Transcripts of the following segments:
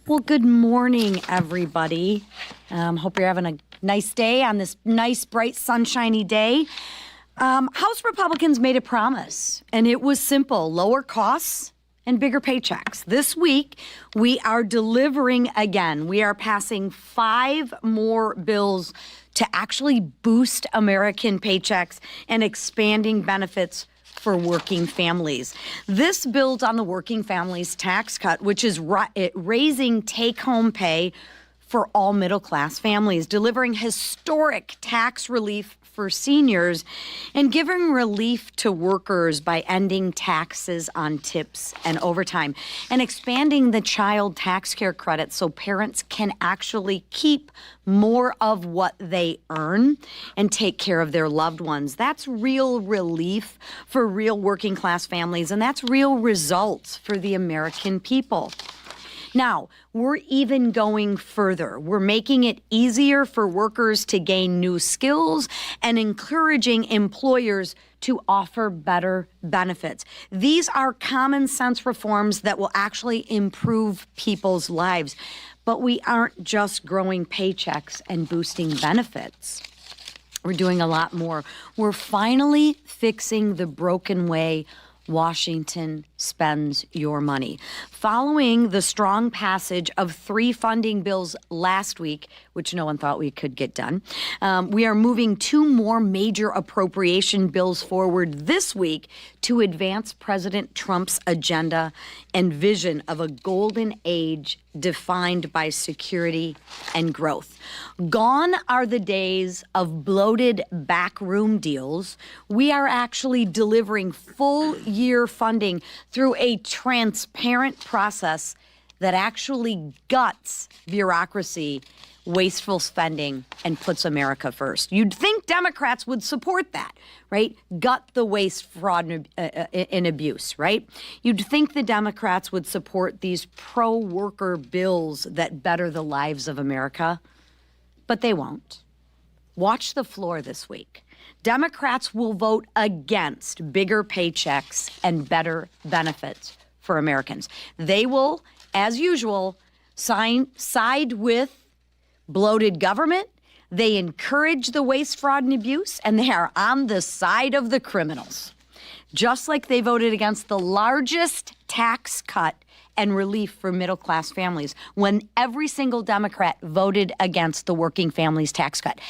Well, good morning, everybody. Hope you're having a nice day on this nice, bright, sunshiny day. House Republicans made a promise, and it was simple: lower costs and bigger paychecks. This week, we are delivering again. We are passing 5 more bills to actually boost American paychecks and expanding benefits for working families. This builds on the working families tax cut, which is raising take-home pay for all middle-class families, delivering historic tax relief for seniors, and giving relief to workers by ending taxes on tips and overtime, and expanding the child tax care credit so parents can actually keep more of what they earn and take care of their loved ones. That's real relief for real working class families, and that's real results for the American people. Now, we're even going further. We're making it easier for workers to gain new skills and encouraging employers to offer better benefits. These are common sense reforms that will actually improve people's lives. But we aren't just growing paychecks and boosting benefits. We're doing a lot more. We're finally fixing the broken way Washington spends your money. Following the strong passage of 3 funding bills last week, which no one thought we could get done, we are moving 2 more major appropriation bills forward this week to advance President Trump's agenda and vision of a golden age defined by security and growth. Gone are the days of bloated backroom deals. We are actually delivering full-year funding through a transparent process that actually guts bureaucracy, wasteful spending, and puts America first. You'd think Democrats would support that, right? Gut the waste, fraud, and abuse, right? You'd think the Democrats would support these pro-worker bills that better the lives of America, but they won't. Watch the floor this week. Democrats will vote against bigger paychecks and better benefits for Americans. They will, as usual, side with bloated government. They encourage the waste, fraud, and abuse, and they are on the side of the criminals. Just like they voted against the largest tax cut and relief for middle-class families when every single Democrat voted against the working families tax cut.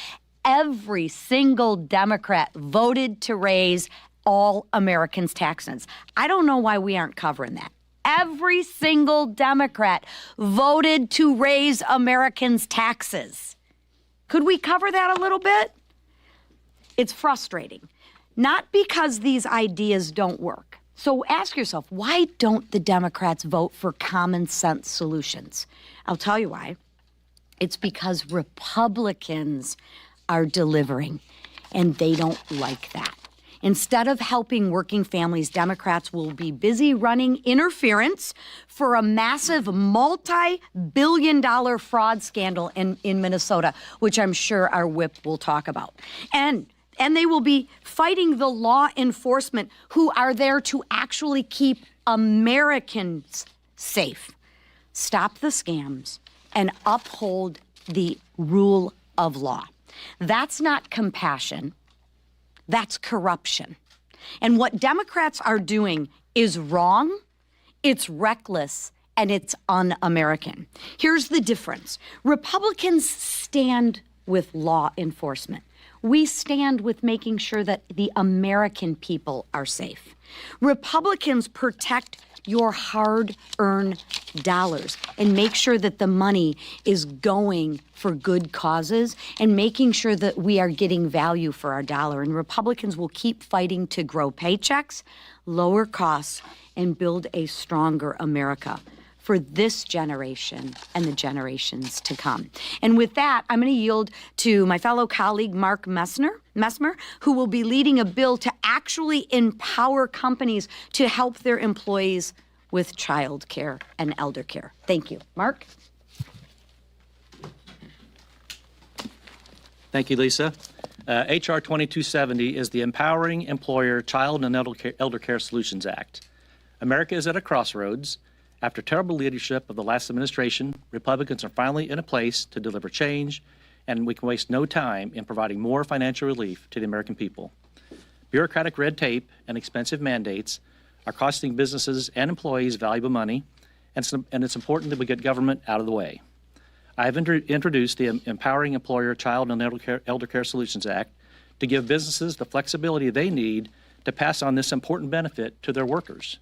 Every single Democrat voted to raise all Americans' taxes. I don't know why we aren't covering that. Every single Democrat voted to raise Americans' taxes. Could we cover that a little bit? It's frustrating, not because these ideas don't work. So ask yourself, why don't the Democrats vote for common sense solutions? I'll tell you why. It's because Republicans are delivering, and they don't like that. Instead of helping working families, Democrats will be busy running interference for a massive multi-billion-dollar fraud scandal in Minnesota, which I'm sure our whip will talk about. And they will be fighting the law enforcement who are there to actually keep Americans safe. Stop the scams and uphold the rule of law. That's not compassion. That's corruption. And what Democrats are doing is wrong, it's reckless, and it's un-American. Here's the difference. Republicans stand with law enforcement. We stand with making sure that the American people are safe. Republicans protect your hard-earned dollars and make sure that the money is going for good causes and making sure that we are getting value for our dollar. And Republicans will keep fighting to grow paychecks, lower costs, and build a stronger America for this generation and the generations to come. And with that, I'm going to yield to my fellow colleague, Mark Messmer, who will be leading a bill to actually empower companies to help their employees with child care and elder care. Thank you. Mark? Thank you, Lisa. H.R. 2270 is the Empowering Employer Child and Elder Care Solutions Act. America is at a crossroads, After terrible leadership of the last administration, Republicans are finally in a place to deliver change, and we can waste no time in providing more financial relief to the American people. Bureaucratic red tape and expensive mandates are costing businesses and employees valuable money, and it's important that we get government out of the way. I have introduced the Empowering Employer Child and Elder Care Solutions Act to give businesses the flexibility they need to pass on this important benefit to their workers.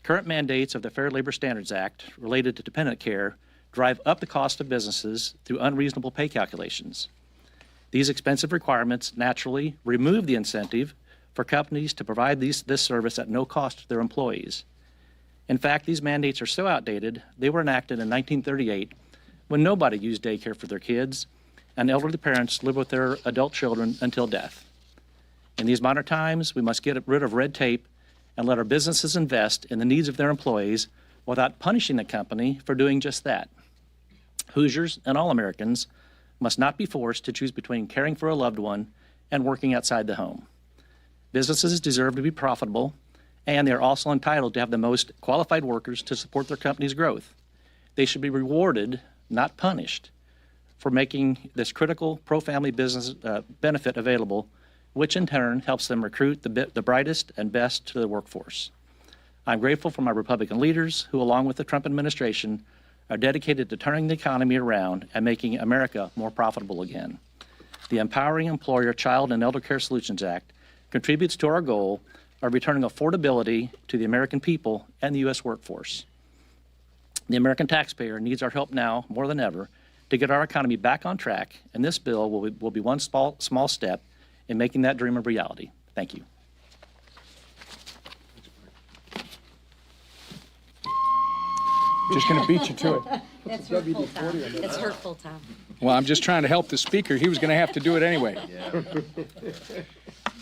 Current mandates of the Fair Labor Standards Act related to dependent care drive up the cost of businesses through unreasonable pay calculations. These expensive requirements naturally remove the incentive for companies to provide this service at no cost to their employees. In fact, these mandates are so outdated, they were enacted in 1938 when nobody used daycare for their kids, and elderly parents lived with their adult children until death. In these modern times, we must get rid of red tape and let our businesses invest in the needs of their employees without punishing the company for doing just that. Hoosiers and all Americans must not be forced to choose between caring for a loved one and working outside the home. Businesses deserve to be profitable, and they are also entitled to have the most qualified workers to support their company's growth. They should be rewarded, not punished, for making this critical pro-family business benefit available, which in turn helps them recruit the brightest and best to the workforce. I'm grateful for my Republican leaders who, along with the Trump administration, are dedicated to turning the economy around and making America more profitable again. The Empowering Employer Child and Elder Care Solutions Act contributes to our goal of returning affordability to the American people and the U.S. workforce. The American taxpayer needs our help now more than ever to get our economy back on track, and this bill will be one small step in making that dream a reality. Thank you. Just going to beat you to it. It's hurtful, Tom. It's hurtful, Tom. Well, I'm just trying to help the speaker. He was going to have to do it anyway.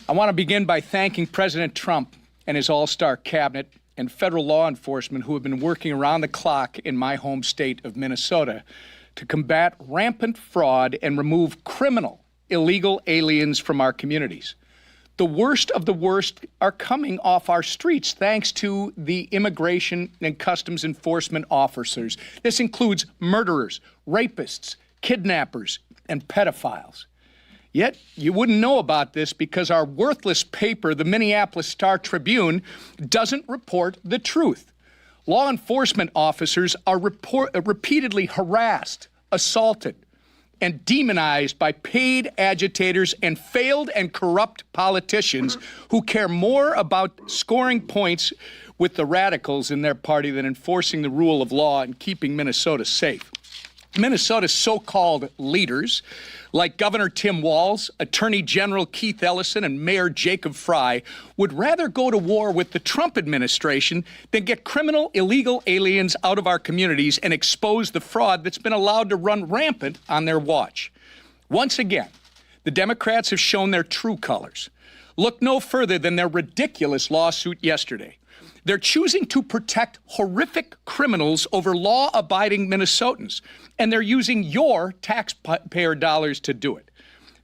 I want to begin by thanking President Trump and his all-star cabinet and federal law enforcement who have been working around the clock in my home state of Minnesota to combat rampant fraud and remove criminal illegal aliens from our communities. The worst of the worst are coming off our streets thanks to the immigration and customs enforcement officers. This includes murderers, rapists, kidnappers, and pedophiles. Yet you wouldn't know about this because our worthless paper, the Minneapolis Star-Tribune, doesn't report the truth. Law enforcement officers are repeatedly harassed, assaulted, and demonized by paid agitators and failed and corrupt politicians who care more about scoring points with the radicals in their party than enforcing the rule of law and keeping Minnesota safe. Minnesota's so-called leaders, like Governor Tim Walz, Attorney General Keith Ellison, and Mayor Jacob Fry, would rather go to war with the Trump administration than get criminal illegal aliens out of our communities and expose the fraud that's been allowed to run rampant on their watch. Once again, the Democrats have shown their true colors. Look no further than their ridiculous lawsuit yesterday. They're choosing to protect horrific criminals over law-abiding Minnesotans, and they're using your taxpayer dollars to do it.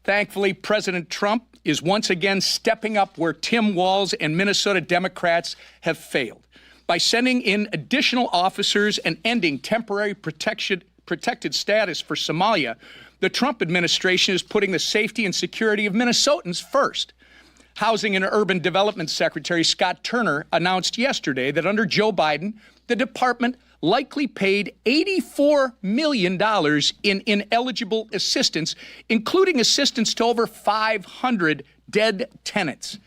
Thankfully, President Trump is once again stepping up where Tim Walz and Minnesota Democrats have failed by sending in additional officers and ending temporary protected status for Somalia. The Trump administration is putting the safety and security of Minnesotans first. Housing and Urban Development Secretary Scott Turner announced yesterday that under Joe Biden, the department likely paid $84 million in ineligible assistance, including assistance to over 500 dead tenants.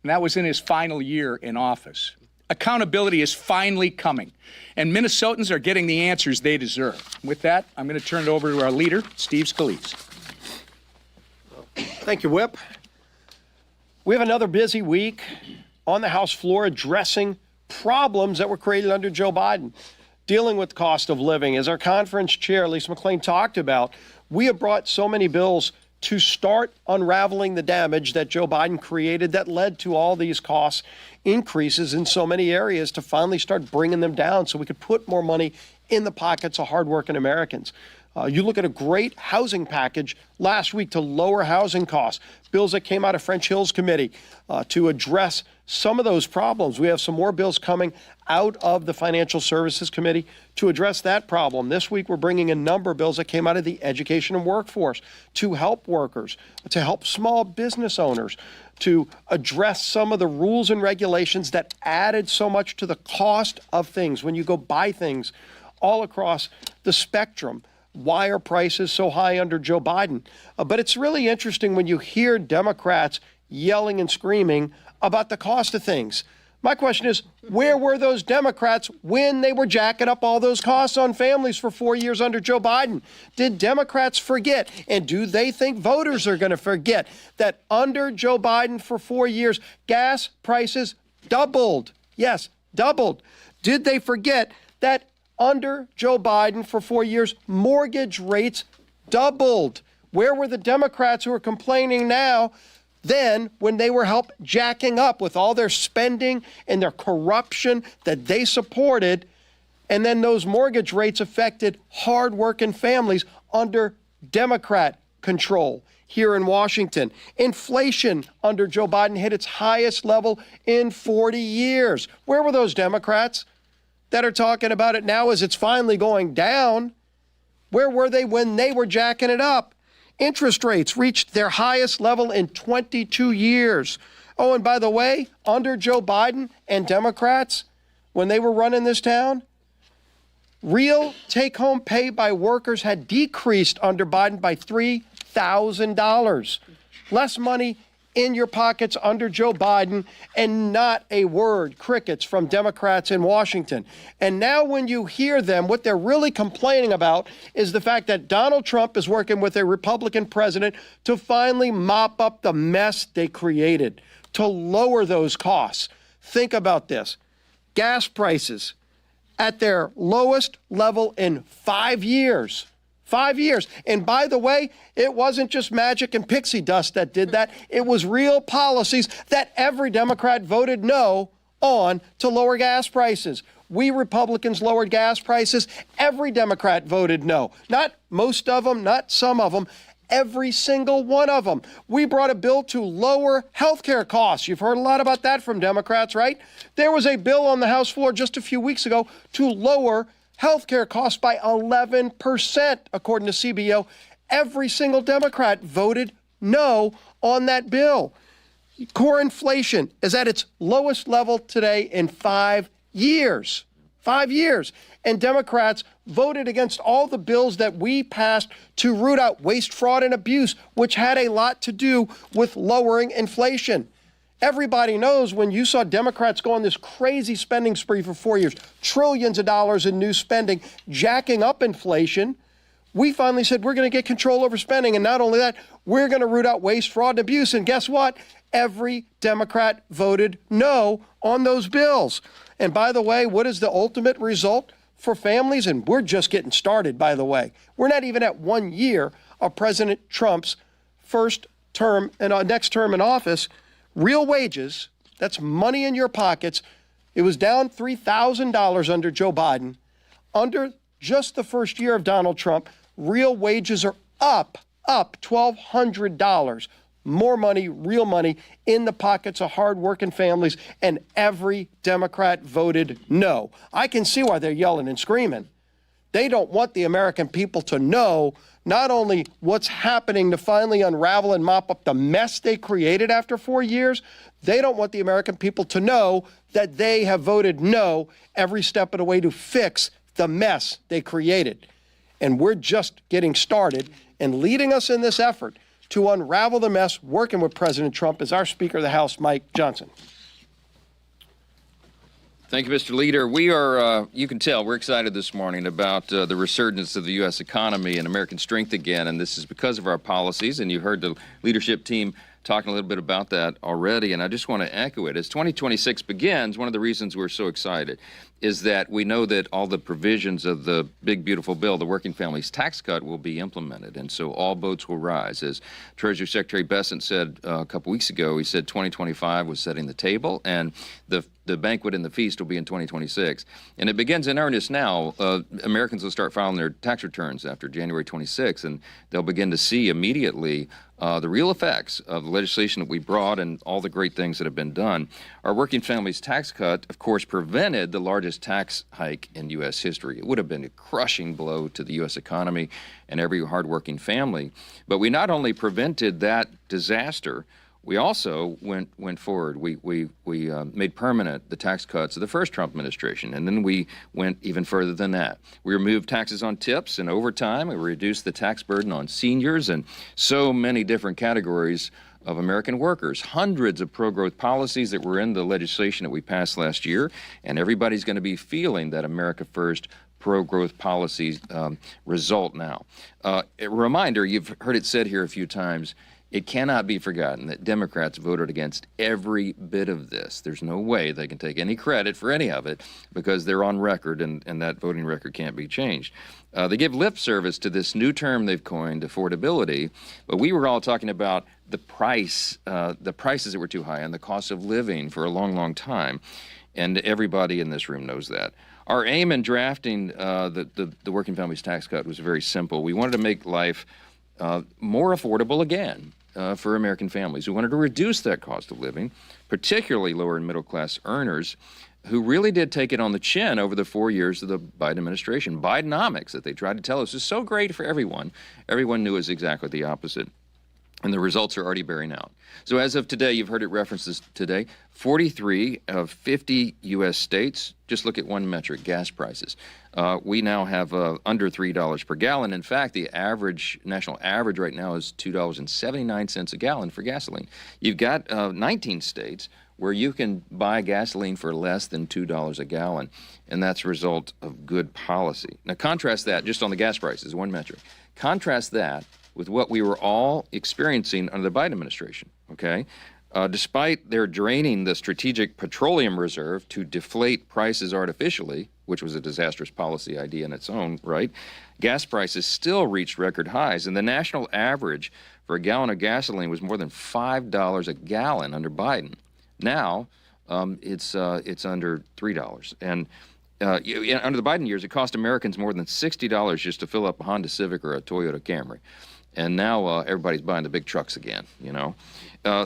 And that was in his final year in office. Accountability is finally coming, and Minnesotans are getting the answers they deserve. With that, I'm going to turn it over to our leader, Steve Scalise. Thank you, Whip. We have another busy week on the House floor addressing problems that were created under Joe Biden, dealing with cost of living. As our conference chair, Lisa McClain, talked about, we have brought so many bills to start unraveling the damage that Joe Biden created that led to all these cost increases in so many areas to finally start bringing them down so we could put more money in the pockets of hardworking Americans. You look at a great housing package last week to lower housing costs, bills that came out of French Hill's committee to address some of those problems. We have some more bills coming out of the Financial Services Committee to address that problem. This week, we're bringing a number of bills that came out of the education and workforce to help workers, to help small business owners, to address some of the rules and regulations that added so much to the cost of things when you go buy things all across the spectrum. Why are prices so high under Joe Biden? But it's really interesting when you hear Democrats yelling and screaming about the cost of things. My question is, where were those Democrats when they were jacking up all those costs on families for 4 years under Joe Biden? Did Democrats forget? And do they think voters are going to forget that under Joe Biden for 4 years, gas prices doubled? Yes, doubled. Did they forget that under Joe Biden for 4 years, mortgage rates doubled? Where were the Democrats who are complaining now then when they were helped jacking up with all their spending and their corruption that they supported, and then those mortgage rates affected hardworking families under Democrat control here in Washington? Inflation under Joe Biden hit its highest level in 40 years. Where were those Democrats that are talking about it now as it's finally going down? Where were they when they were jacking it up? Interest rates reached their highest level in 22 years. Oh, and by the way, under Joe Biden and Democrats, when they were running this town, real take-home pay by workers had decreased under Biden by $3,000. Less money in your pockets under Joe Biden, and not a word, crickets from Democrats in Washington. And now when you hear them, what they're really complaining about is the fact that Donald Trump is working with a Republican president to finally mop up the mess they created, to lower those costs. Think about this. Gas prices at their lowest level in 5 years. 5 years. And by the way, it wasn't just magic and pixie dust that did that. It was real policies that every Democrat voted no on to lower gas prices. We Republicans lowered gas prices. Every Democrat voted no. Not most of them, not some of them. Every single one of them. We brought a bill to lower health care costs. You've heard a lot about that from Democrats, right? There was a bill on the House floor just a few weeks ago to lower healthcare costs by 11%, according to CBO. Every single Democrat voted no on that bill. Core inflation is at its lowest level today in 5 years. 5 years. And Democrats voted against all the bills that we passed to root out waste, fraud, and abuse, which had a lot to do with lowering inflation. Everybody knows when you saw Democrats go on this crazy spending spree for 4 years, trillions of dollars in new spending, jacking up inflation, we finally said we're going to get control over spending. And not only that, we're going to root out waste, fraud, and abuse. And guess what? Every Democrat voted no on those bills. And by the way, what is the ultimate result for families? And we're just getting started, by the way. We're not even at 1 year of President Trump's first term and next term in office. Real wages, that's money in your pockets, it was down $3,000 under Joe Biden. Under just the first year of Donald Trump, real wages are up $1,200. More money, real money, in the pockets of hardworking families, and every Democrat voted no. I can see why they're yelling and screaming. They don't want the American people to know not only what's happening to finally unravel and mop up the mess they created after 4 years, they don't want the American people to know that they have voted no every step of the way to fix the mess they created. And we're just getting started, and leading us in this effort to unravel the mess, working with President Trump, is our Speaker of the House, Mike Johnson. Thank you, Mr. Leader. We are, you can tell, we're excited this morning about the resurgence of the U.S. economy and American strength again, and this is because of our policies, and you heard the leadership team talking a little bit about that already, and I just want to echo it. As 2026 begins, one of the reasons we're so excited is that we know that all the provisions of the big, beautiful bill, the Working Families Tax Cut, will be implemented, and so all boats will rise. As Treasury Secretary Bessent said a couple weeks ago, he said 2025 was setting the table, and the banquet and the feast will be in 2026. And it begins in earnest now. Americans will start filing their tax returns after January 26th, and they'll begin to see immediately the real effects of the legislation that we brought and all the great things that have been done. Our working families tax cut, of course, prevented the largest tax hike in U.S. history. It would have been a crushing blow to the U.S. economy and every hardworking family. But we not only prevented that disaster, we also went forward. We made permanent the tax cuts of the first Trump administration, and then we went even further than that. We removed taxes on tips and overtime. We reduced the tax burden on seniors and so many different categories of American workers. Hundreds of pro-growth policies that were in the legislation that we passed last year, and everybody's going to be feeling that America First pro-growth policies result now. A reminder, you've heard it said here a few times, it cannot be forgotten that Democrats voted against every bit of this. There's no way they can take any credit for any of it because they're on record, and that voting record can't be changed. They give lip service to this new term they've coined, affordability, but we were all talking about the prices that were too high and the cost of living for a long, long time, and everybody in this room knows that. Our aim in drafting the Working Families Tax Cut was very simple. We wanted to make life more affordable again for American families. We wanted to reduce that cost of living, particularly lower and middle class earners who really did take it on the chin over the 4 years of the Biden administration. Bidenomics that they tried to tell us is so great for everyone. Everyone knew it was exactly the opposite. And the results are already bearing out. So as of today, you've heard it references today, 43 of 50 U.S. states, just look at one metric, gas prices. We now have under $3 per gallon. In fact, the national average right now is $2.79 a gallon for gasoline. You've got 19 states where you can buy gasoline for less than $2 a gallon, and that's a result of good policy. Now contrast that, just on the gas prices, one metric. Contrast that with what we were all experiencing under the Biden administration, okay? Despite their draining the strategic petroleum reserve to deflate prices artificially, which was a disastrous policy idea in its own right, gas prices still reached record highs, and the national average for a gallon of gasoline was more than $5 a gallon under Biden. Now, it's under $3. And under the Biden years, it cost Americans more than $60 just to fill up a Honda Civic or a Toyota Camry. And now everybody's buying the big trucks again, you know.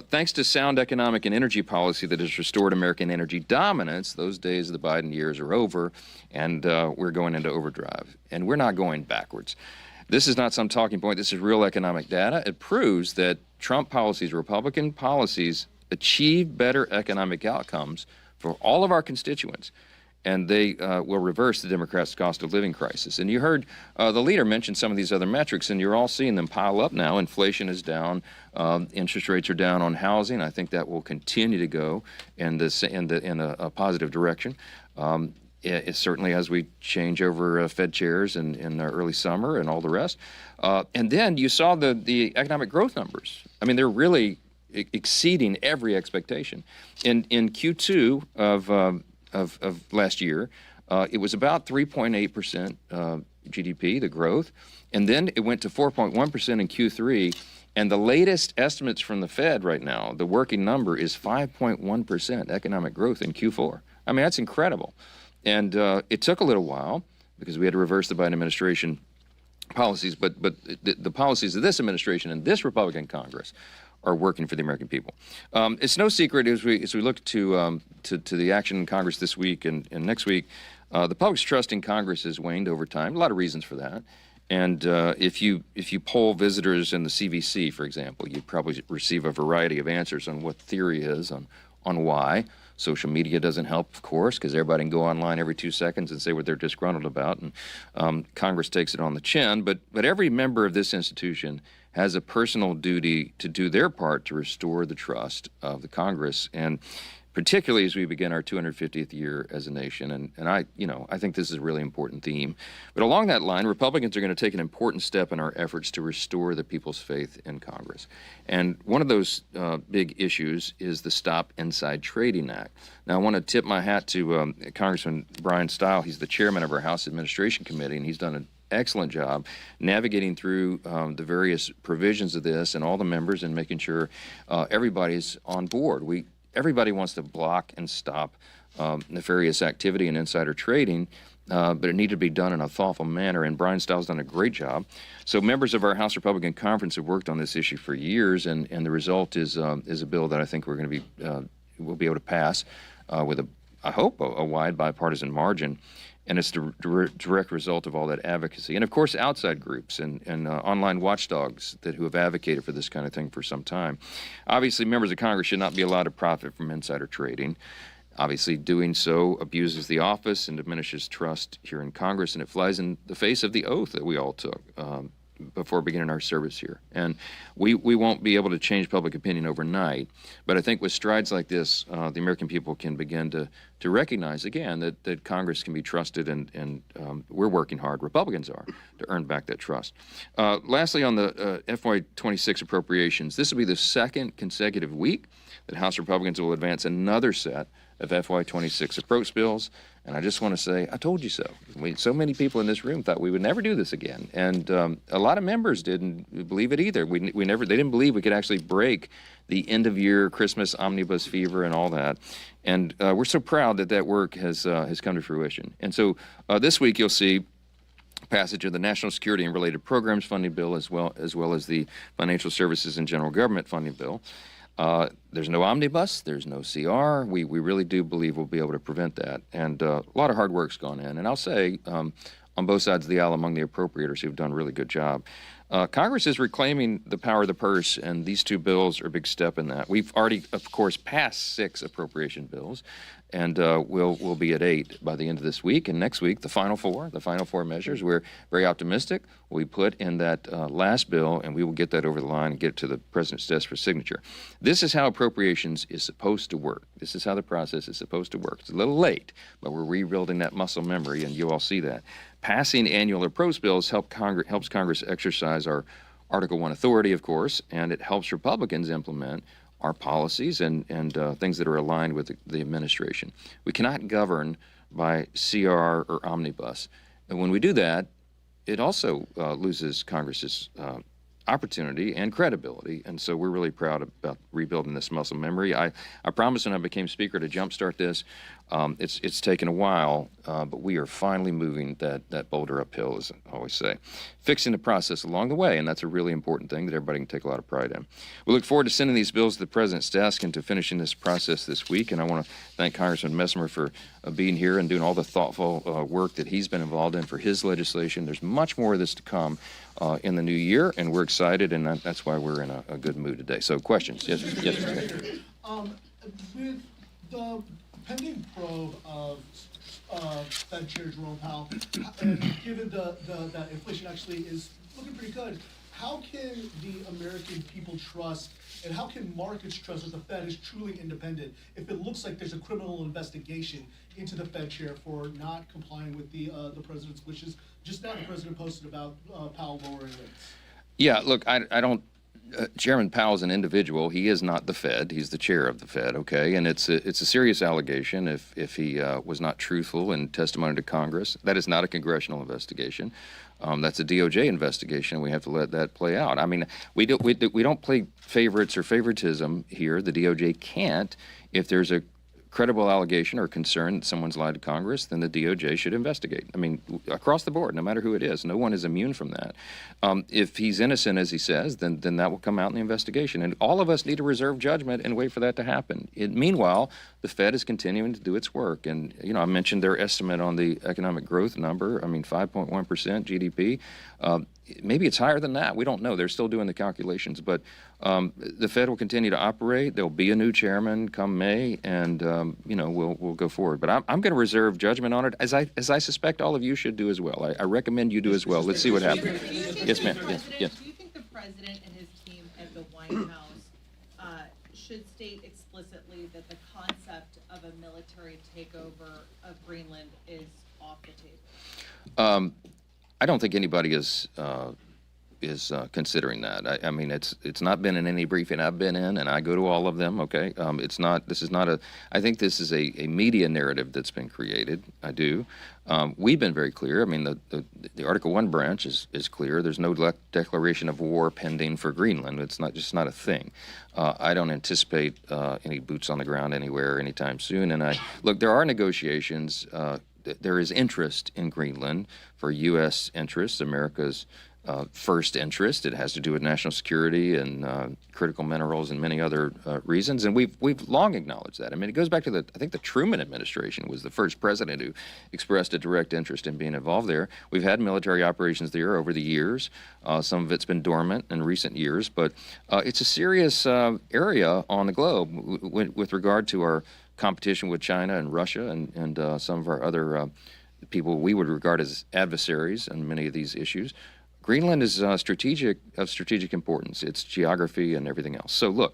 Thanks to sound economic and energy policy that has restored American energy dominance, those days of the Biden years are over, and we're going into overdrive. And we're not going backwards. This is not some talking point. This is real economic data. It proves that Trump policies, Republican policies, achieve better economic outcomes for all of our constituents, and they will reverse the Democrats' cost of living crisis. And you heard the leader mention some of these other metrics, and you're all seeing them pile up now. Inflation is down. Interest rates are down on housing. I think that will continue to go in a positive direction. It certainly as we change over Fed chairs in early summer and all the rest. And then you saw the economic growth numbers. I mean, they're really exceeding every expectation. In Q2 of last year, it was about 3.8% GDP, the growth, and then it went to 4.1% in Q3, and the latest estimates from the Fed right now, the working number is 5.1% economic growth in Q4. I mean, that's incredible. And it took a little while because we had to reverse the Biden administration policies, but the policies of this administration and this Republican Congress are working for the American people. It's no secret as we look to the action in Congress this week and next week, the public's trust in Congress has waned over time. A lot of reasons for that. And if you poll visitors in the CVC, for example, you probably receive a variety of answers on what theory is, on why. Social media doesn't help, of course, because everybody can go online every 2 seconds and say what they're disgruntled about, and Congress takes it on the chin. But every member of this institution has a personal duty to do their part to restore the trust of the Congress, and particularly as we begin our 250th year as a nation. And I think this is a really important theme. But along that line, Republicans are going to take an important step in our efforts to restore the people's faith in Congress. And one of those big issues is the Stop Inside Trading Act. Now, I want to tip my hat to Congressman Brian Stile. He's the chairman of our House Administration Committee, and he's done an excellent job navigating through the various provisions of this and all the members and making sure everybody's on board. Everybody wants to block and stop nefarious activity and insider trading, but it needed to be done in a thoughtful manner, and Brian Stiles done a great job. So members of our House Republican Conference have worked on this issue for years, and the result is a bill that I think we're going to be we'll be able to pass with I hope a wide bipartisan margin. And it's the direct result of all that advocacy. And, of course, outside groups and online watchdogs who have advocated for this kind of thing for some time. Obviously, members of Congress should not be allowed to profit from insider trading. Obviously, doing so abuses the office and diminishes trust here in Congress, and it flies in the face of the oath that we all took before beginning our service here. And we won't be able to change public opinion overnight, but I think with strides like this, the American people can begin to recognize again that Congress can be trusted, and we're working hard, Republicans are, to earn back that trust. Lastly, on the FY26 appropriations, this will be the second consecutive week that House Republicans will advance another set of FY26 approach bills. And I just want to say, I told you so. So many people in this room thought we would never do this again. And a lot of members didn't believe it either. They didn't believe we could actually break the end of year Christmas omnibus fever and all that. And we're so proud that work has come to fruition. And so this week you'll see passage of the National Security and Related Programs Funding Bill as well as the Financial Services and General Government Funding Bill. There's no omnibus, there's no CR. We really do believe we'll be able to prevent that. And a lot of hard work's gone in. And I'll say, on both sides of the aisle among the appropriators who've done a really good job. Congress is reclaiming the power of the purse, and these two bills are a big step in that. We've already, of course, passed 6 appropriation bills, and we'll be at 8 by the end of this week. And next week, the final 4 measures. We're very optimistic. We put in that last bill, and we will get that over the line and get it to the president's desk for signature. This is how appropriations is supposed to work. This is how the process is supposed to work. It's a little late, but we're rebuilding that muscle memory, and you all see that. Passing annual approach bills helps Congress exercise our Article I authority, of course, and it helps Republicans implement our policies and things that are aligned with the administration. We cannot govern by CR or omnibus. And when we do that, it also loses Congress's opportunity and credibility. And so we're really proud about rebuilding this muscle memory. I promised when I became Speaker to jumpstart this. It's taken a while, but we are finally moving that boulder uphill, as I always say. Fixing the process along the way, and that's a really important thing that everybody can take a lot of pride in. We look forward to sending these bills to the President's desk and to finishing this process this week, and I want to thank Congressman Messmer for being here and doing all the thoughtful work that he's been involved in for his legislation. There's much more of this to come in the new year, and we're excited, and that's why we're in a good mood today. So questions? Yes, yes. With the pending probe of Fed Chair Jerome Powell, and given that inflation actually is looking pretty good, how can the American people trust, and how can markets trust that the Fed is truly independent if it looks like there's a criminal investigation into the Fed chair for not complying with the president's wishes? Just now, the president posted about Powell lowering rates. Yeah, look, I don't. Chairman Powell is an individual. He is not the Fed. He's the chair of the Fed, okay? And it's a serious allegation if he was not truthful in testimony to Congress. That is not a congressional investigation. That's a DOJ investigation. We have to let that play out. I mean, we don't play favorites or favoritism here. The DOJ can't. If there's a credible allegation or concern that someone's lied to Congress, then the DOJ should investigate. I mean, across the board, no matter who it is. No one is immune from that. If he's innocent, as he says, then that will come out in the investigation. And all of us need to reserve judgment and wait for that to happen. Meanwhile, the Fed is continuing to do its work. And, you know, I mentioned their estimate on the economic growth number. I mean, 5.1% GDP. Maybe it's higher than that. We don't know. They're still doing the calculations. But the Fed will continue to operate. There'll be a new chairman come May, and you know, we'll go forward. But I'm going to reserve judgment on it, as I suspect all of you should do as well. I recommend you do as well. Let's see what happens. Yes, ma'am. Yes. Do you think the president and his team at the White House should state explicitly that the concept of a military takeover of Greenland is off the table? I don't think anybody is considering that. I mean, it's not been in any briefing I've been in, and I go to all of them. Okay, it's not. This is not a. I think this is a media narrative that's been created. I do. We've been very clear. I mean, the Article I branch is clear. There's no declaration of war pending for Greenland. It's not a thing. I don't anticipate any boots on the ground anywhere anytime soon. And look, there are negotiations there is interest in Greenland for U.S. interests, America's first interest. It has to do with national security and critical minerals and many other reasons, and we've long acknowledged that. I mean, it goes back to I think the Truman administration was the first president who expressed a direct interest in being involved there. We've had military operations there over the years. Some of it's been dormant in recent years, but it's a serious area on the globe with regard to our competition with China and Russia and some of our other people we would regard as adversaries on many of these issues. Greenland is of strategic importance, its geography and everything else. So look,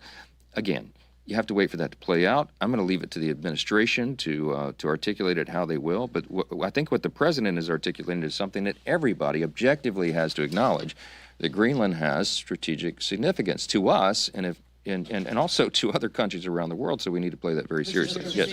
again, you have to wait for that to play out. I'm going to leave it to the administration to articulate it how they will. But I think what the president is articulating is something that everybody objectively has to acknowledge, that Greenland has strategic significance to us and also to other countries around the world. So we need to play that very seriously. Yes.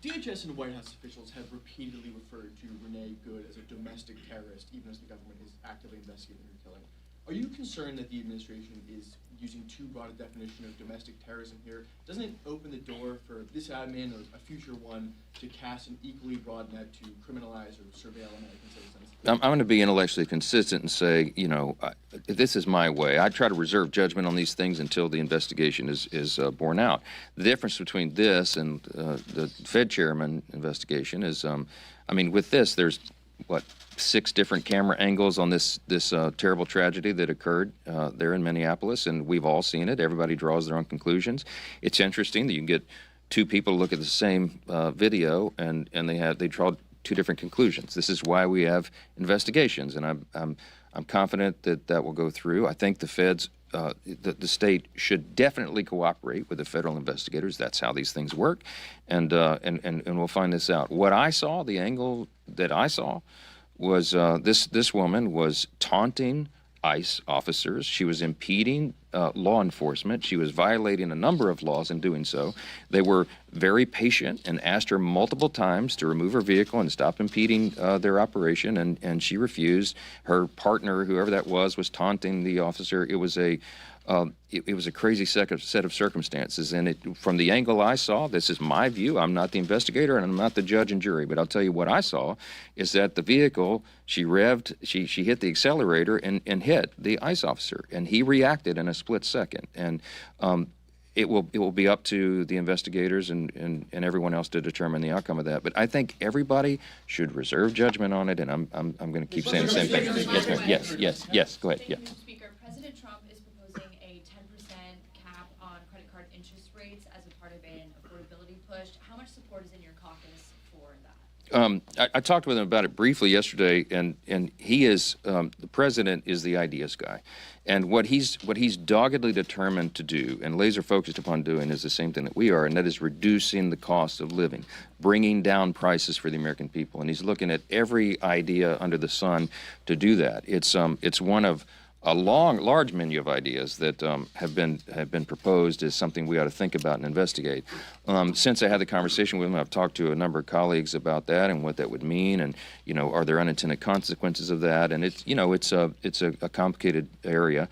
DHS and White House officials have repeatedly referred to Renee Good as a domestic terrorist, even as the government is actively investigating her killing. Are you concerned that the administration is using too broad a definition of domestic terrorism here? Doesn't it open the door for this admin or a future one to cast an equally broad net to criminalize or surveil American citizens? I'm going to be intellectually consistent and say, this is my way. I try to reserve judgment on these things until the investigation is borne out. The difference between this and the Fed chairman investigation is, with this, there's, 6 different camera angles on this terrible tragedy that occurred there in Minneapolis, and we've all seen it. Everybody draws their own conclusions. It's interesting that you can get 2 people to look at the same video, and they draw 2 different conclusions. This is why we have investigations, and I'm confident that will go through. I think the feds, the state should definitely cooperate with the federal investigators. That's how these things work, and we'll find this out. What I saw, the angle that I saw, was this woman was taunting ICE officers. She was impeding law enforcement. She was violating a number of laws in doing so. They were very patient and asked her multiple times to remove her vehicle and stop impeding their operation, and she refused. Her partner, whoever that was taunting the officer. It was a crazy set of circumstances, and from the angle I saw, this is my view. I'm not the investigator, and I'm not the judge and jury, but I'll tell you what I saw is that the vehicle, she revved, she hit the accelerator and hit the ICE officer, and he reacted in a split second. And it will be up to the investigators and everyone else to determine the outcome of that. But I think everybody should reserve judgment on it, and I'm going to keep saying the same thing. Yes, ma'am. Yes. Go ahead. Yeah. Mr. Speaker, President Trump is proposing a 10% cap on credit card interest rates as a part of an affordability push. How much support is in your caucus for that? I talked with him about it briefly yesterday, and he is the president is the ideas guy, and what he's doggedly determined to do and laser focused upon doing is the same thing that we are, and that is reducing the cost of living, bringing down prices for the American people, and he's looking at every idea under the sun to do that. It's one of a large menu of ideas that have been proposed as something we ought to think about and investigate. Since I had the conversation with him, I've talked to a number of colleagues about that and what that would mean, and are there unintended consequences of that? And it's a complicated area.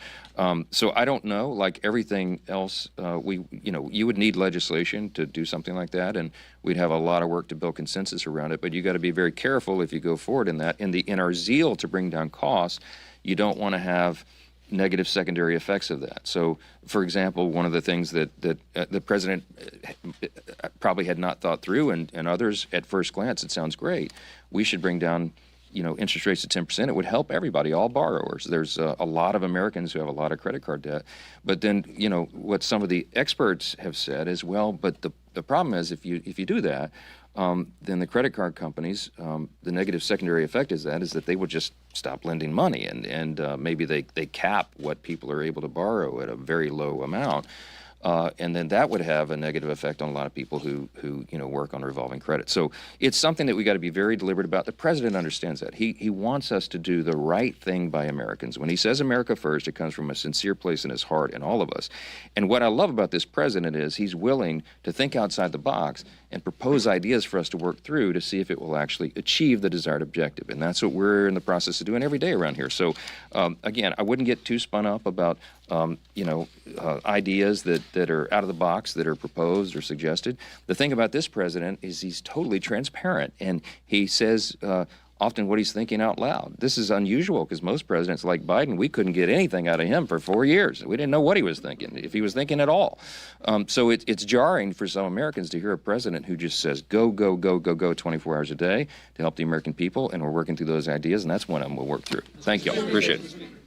So I don't know. Like everything else, you would need legislation to do something like that, and we'd have a lot of work to build consensus around it. But you got to be very careful if you go forward in that. In our zeal to bring down costs, you don't want to have negative secondary effects of that. So, for example, one of the things that the president probably had not thought through, and others at first glance, it sounds great. We should bring down, interest rates to 10%. It would help everybody, all borrowers. There's a lot of Americans who have a lot of credit card debt. But then, what some of the experts have said is, well, but the problem is if you do that, then the credit card companies, the negative secondary effect is that they would just stop lending money, and maybe they cap what people are able to borrow at a very low amount, and then that would have a negative effect on a lot of people who work on revolving credit. So it's something that we got to be very deliberate about. The president understands that. He wants us to do the right thing by Americans. When he says America first, it comes from a sincere place in his heart and all of us. And what I love about this president is he's willing to think outside the box and propose ideas for us to work through to see if it will actually achieve the desired objective. And that's what we're in the process of doing every day around here. So, again, I wouldn't get too spun up about, ideas that are out of the box, that are proposed or suggested. The thing about this president is he's totally transparent, and he says often what he's thinking out loud. This is unusual because most presidents like Biden, we couldn't get anything out of him for 4 years. We didn't know what he was thinking, if he was thinking at all. So it's jarring for some Americans to hear a president who just says go, go, go, go, go 24 hours a day to help the American people, and we're working through those ideas, and that's one of them we'll work through. Thank you. Appreciate it.